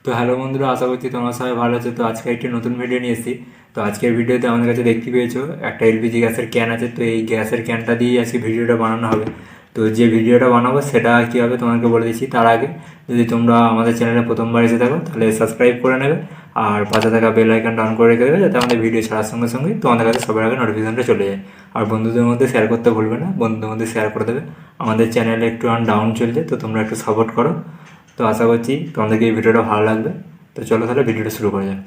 তো হ্যালো বন্ধুরা, আশা করছি তোমরা সবাই ভালো আছো। তো আজকে একটি নতুন ভিডিও নিয়ে এসেছি। তো আজকের ভিডিওতে আমাদের কাছে দেখতে পেয়েছো একটা এলপিজি গ্যাসের ক্যান আছে। তো এই গ্যাসের ক্যানটা দিয়ে আজকে ভিডিওটা বানানো হবে। তো যে ভিডিওটা বানাবো সেটা কী হবে তোমাকে বলে দিচ্ছি। তার আগে যদি তোমরা আমাদের চ্যানেলে প্রথমবার এসে থাকো তাহলে সাবস্ক্রাইব করে নেবে আর পাশে থাকা বেল আইকনটা অন করে রেখে দেবে, যাতে আমাদের ভিডিও ছাড়ার সঙ্গে সঙ্গে তোমাদের কাছে সবার আগে নোটিফিকেশনটা চলে যায়। আর বন্ধুদের মধ্যে শেয়ার করতে ভুলবে না, বন্ধুদের মধ্যে শেয়ার করে দেবে। আমাদের চ্যানেলে একটু ডাউন চলছে, তো তোমরা একটু সাপোর্ট করো। তো আশা করছি তোমাদেরকে এই ভিডিওটা ভালো লাগবে। তো চলো তাহলে ভিডিওটা শুরু করা যাক।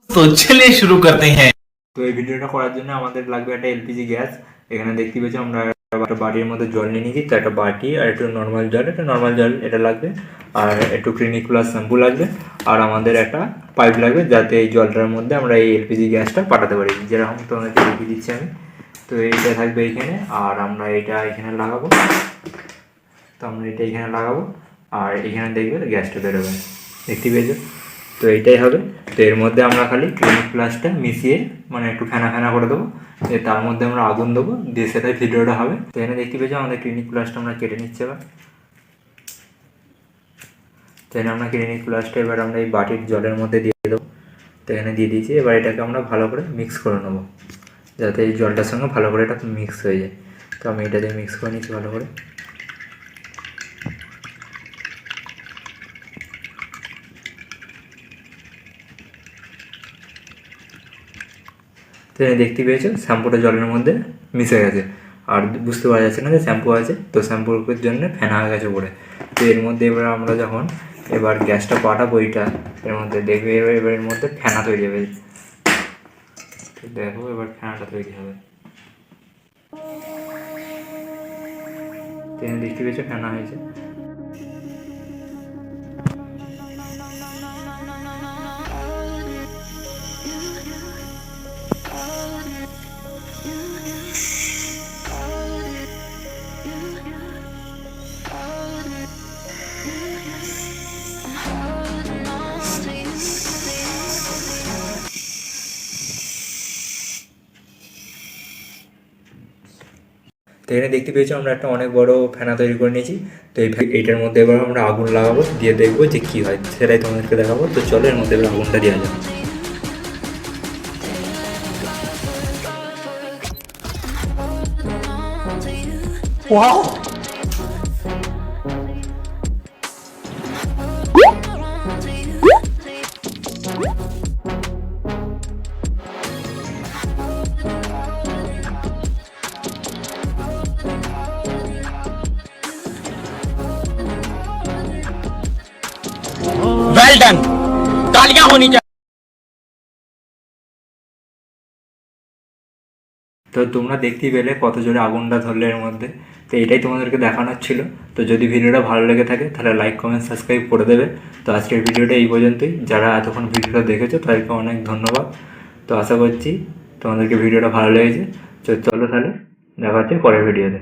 তো চলিए शुरू करते हैं। তো এই ভিডিওটা করার জন্য আমাদের লাগবে একটা এলপিজি গ্যাস। এখানে দেখতে পেয়েছি আমরা একটা বাটির মধ্যে জল নিয়ে নিয়েছি। তো একটা বাটি আর একটু নর্মাল জল, একটা নর্মাল জল এটা লাগবে, আর একটু ক্লিনিক প্লাস শ্যাম্পু লাগবে, আর আমাদের একটা পাইপ লাগবে যাতে এই জলটার মধ্যে আমরা এই এলপিজি গ্যাসটা পাঠাতে পারি, যেরকম তোমাদেরকে দেখিয়ে দিচ্ছি আমি। তো এইটা থাকবে এইখানে, আর আমরা এটা এখানে লাগাবো। তো আমরা এটা এখানে লাগাবো, আর এখানে দেখবে গ্যাসটা বেরোবে, দেখতে পেয়েছো? তো এইটাই হবে। তো এর মধ্যে আমরা খালি ক্লিনিক প্লাসটা মিশিয়ে মানে একটু ফেনা ফেনা করে দেবো, তার মধ্যে আমরা আগুন দেবো, দিয়ে সেটাই ভিডিওটা হবে। তো এখানে দেখতে পেয়েছো আমাদের ক্লিনিক প্লাসটা আমরা কেটে নিচ্ছে এবার। তো এখানে আমরা ক্লিনিক প্লাসটা এবার আমরা এই বাটির জলের মধ্যে দিয়ে দেবো। তো এখানে দিয়ে দিয়েছি। এবার এটাকে আমরা ভালো করে মিক্স করে নেবো, যাতে এই জলটার সঙ্গে ভালো করে এটা মিক্স হয়ে যায়। তো আমি এটা দিয়ে মিক্স করে নিচ্ছি ভালো করে। তো দেখতে পেয়েছো শ্যাম্পুটা জলের মধ্যে মিশে গেছে, আর বুঝতে পারা যাচ্ছে না যে শ্যাম্পু আছে। তো শ্যাম্পুর জন্য ফেনা হয়ে গেছে পড়ে। তো এর মধ্যে এবার আমরা যখন এবার গ্যাসটা পাঠাবো এইটা এর মধ্যে দেখবে, এবার এর মধ্যে ফেনা তৈরি হবে। তো দেখো এবার ফেনাটা তৈরি হবে। তো দেখতে পেয়েছো ফেনা হয়েছে। তো এখানে দেখতে পেয়েছি আমরা একটা অনেক বড় ফেনা তৈরি করে নিয়েছি। তো এইটার মধ্যে এবার আমরা আগুন লাগাবো, দিয়ে দেখবো যে কী হয়, সেটাই তোমাদেরকে দেখাবো। তো চলো এর মধ্যে এবার আগুনটা দেওয়া যাবে। वाओ, वेल डन, तालियां होनी चाहिए। তো তোমরা দেখতেই পেলে কত জোরে আগুনটা ধরলে এর মধ্যে। তো এটাই তোমাদেরকে দেখানোর ছিল। তো যদি ভিডিওটা ভালো লেগে থাকে তাহলে লাইক কমেন্ট সাবস্ক্রাইব করে দেবে। তো আজকের ভিডিওটা এই পর্যন্তই। যারা এতক্ষণ ভিডিওটা দেখেছো তাদেরকে অনেক ধন্যবাদ। তো আশা করছি তোমাদেরকে ভিডিওটা ভালো লেগেছে। তো চলো তাহলে দেখা হচ্ছে পরের ভিডিওতে।